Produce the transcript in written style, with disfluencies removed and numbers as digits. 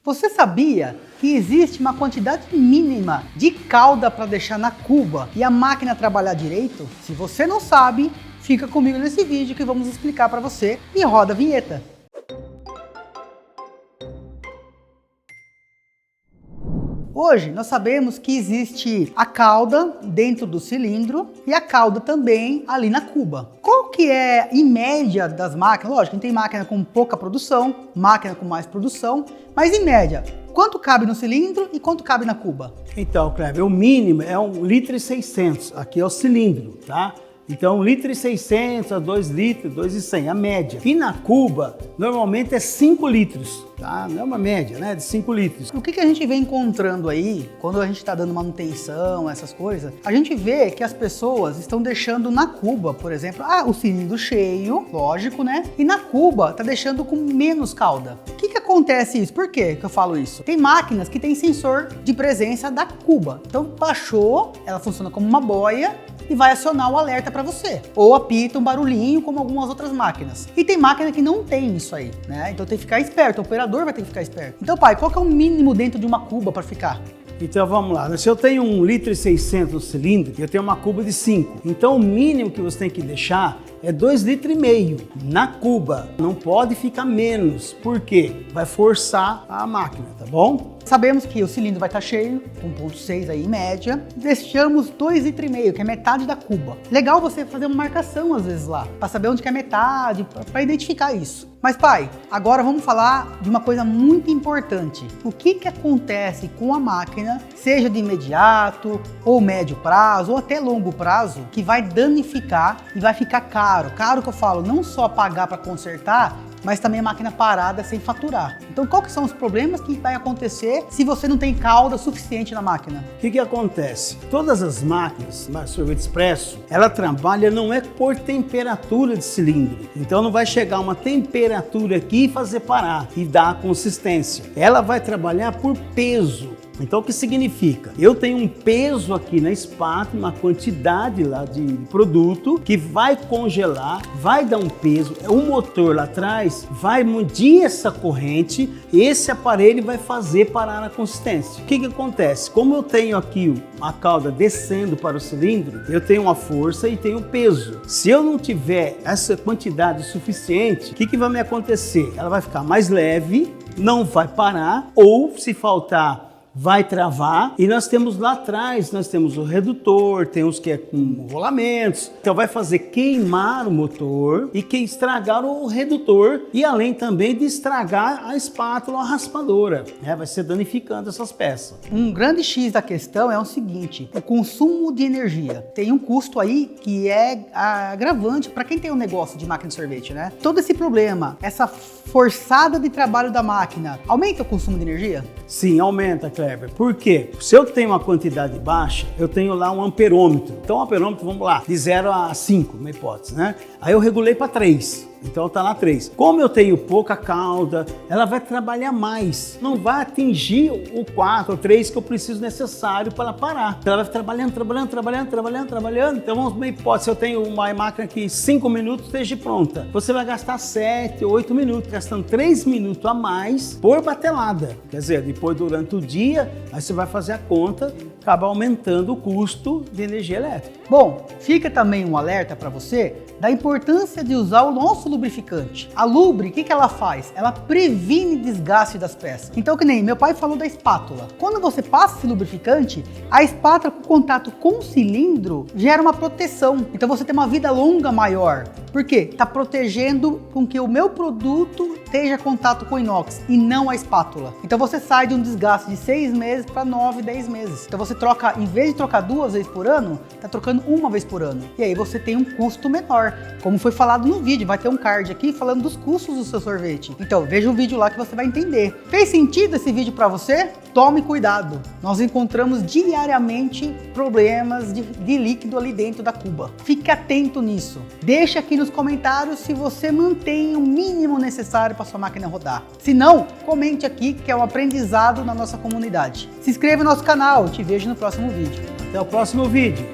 Você sabia que existe uma quantidade mínima de calda para deixar na cuba e a máquina trabalhar direito? Se você não sabe, fica comigo nesse vídeo que vamos explicar para você e roda a vinheta. Hoje nós sabemos que existe a cauda dentro do cilindro e a cauda também ali na cuba. Qual que é, em média, das máquinas? Lógico, tem máquina com pouca produção, máquina com mais produção, mas em média, quanto cabe no cilindro e quanto cabe na cuba? Então, Kleber, o mínimo é 1,6 litro, aqui é o cilindro, tá? Então, 1,6 litro a 2 litros, 2,100, a média. E na cuba, normalmente é 5 litros, tá? Não é uma média, né? De 5 litros. O que a gente vem encontrando aí, quando a gente está dando manutenção, essas coisas, a gente vê que as pessoas estão deixando na cuba, por exemplo, o cilindro cheio, lógico, né? E na cuba tá deixando com menos calda. O que acontece isso? Por que eu falo isso? Tem máquinas que tem sensor de presença da cuba. Então, baixou, ela funciona como uma boia, e vai acionar o alerta para você. Ou apita um barulhinho, como algumas outras máquinas. E tem máquina que não tem isso aí, né? Então tem que ficar esperto, o operador vai ter que ficar esperto. Então, pai, qual que é o mínimo dentro de uma cuba para ficar? Então vamos lá, se eu tenho 1,6 litro no cilindro, eu tenho uma cuba de 5. Então o mínimo que você tem que deixar é 2,5 litros na cuba. Não pode ficar menos, porque vai forçar a máquina, tá bom? Sabemos que o cilindro vai estar cheio, 1,6 aí em média. Deixamos 2,5 litros, que é metade da cuba. Legal você fazer uma marcação às vezes lá, para saber onde que é metade, para identificar isso. Mas pai, agora vamos falar de uma coisa muito importante. O que acontece com a máquina, seja de imediato, ou médio prazo, ou até longo prazo, que vai danificar e vai ficar caro. Caro que eu falo, não só pagar para consertar, mas também a máquina parada sem faturar. Então, qual que são os problemas que vai acontecer se você não tem calda suficiente na máquina? O que acontece? Todas as máquinas, sorvete expresso, ela trabalha não é por temperatura de cilindro. Então, não vai chegar uma temperatura aqui e fazer parar e dar a consistência. Ela vai trabalhar por peso. Então, o que significa? Eu tenho um peso aqui na espátula, uma quantidade lá de produto que vai congelar, vai dar um peso, o motor lá atrás vai medir essa corrente, esse aparelho vai fazer parar a consistência. O que acontece? Como eu tenho aqui a cauda descendo para o cilindro, eu tenho uma força e tenho peso. Se eu não tiver essa quantidade suficiente, o que vai me acontecer? Ela vai ficar mais leve, não vai parar, ou se faltar, vai travar. E nós temos lá atrás, nós temos o redutor, tem os que é com rolamentos, então vai fazer queimar o motor e que estragar o redutor, e além também de estragar a espátula, a raspadora, vai ser danificando essas peças. Um grande X da questão é o seguinte: o consumo de energia. Tem um custo aí que é agravante para quem tem um negócio de máquina de sorvete, né? Todo esse problema, essa forçada de trabalho da máquina, aumenta o consumo de energia? Sim, aumenta, Kleber. Por quê? Se eu tenho uma quantidade baixa, eu tenho lá um amperômetro. Então, o amperômetro, vamos lá, de 0 a 5, uma hipótese, né? Aí eu regulei para 3. Então tá lá 3. Como eu tenho pouca cauda, ela vai trabalhar mais. Não vai atingir o 4 ou 3 que eu preciso necessário para parar. Ela vai trabalhando. Então vamos uma hipótese, eu tenho uma máquina que 5 minutos esteja pronta. Você vai gastar 7, 8 minutos, gastando 3 minutos a mais por batelada. Quer dizer, depois durante o dia, aí você vai fazer a conta, acaba aumentando o custo de energia elétrica. Bom, fica também um alerta para você da importância de usar o nosso lubrificante. A Lubre, o que ela faz? Ela previne desgaste das peças. Então, que nem meu pai falou da espátula. Quando você passa esse lubrificante, a espátula com contato com o cilindro gera uma proteção. Então você tem uma vida longa maior. Por quê? Está protegendo com que o meu produto esteja contato com o inox e não a espátula. Então você sai de um desgaste de 6 meses para 9, 10 meses. Então você troca, em vez de trocar 2 vezes por ano, está trocando 1 vez por ano. E aí você tem um custo menor. Como foi falado no vídeo, vai ter um card aqui falando dos custos do seu sorvete. Então veja o vídeo lá que você vai entender. Fez sentido esse vídeo para você? Tome cuidado. Nós encontramos diariamente problemas de líquido ali dentro da cuba. Fique atento nisso. Deixa aqui nos comentários se você mantém o mínimo necessário para sua máquina rodar. Se não, comente aqui que é um aprendizado na nossa comunidade. Se inscreva no nosso canal, te vejo no próximo vídeo. Até o próximo vídeo.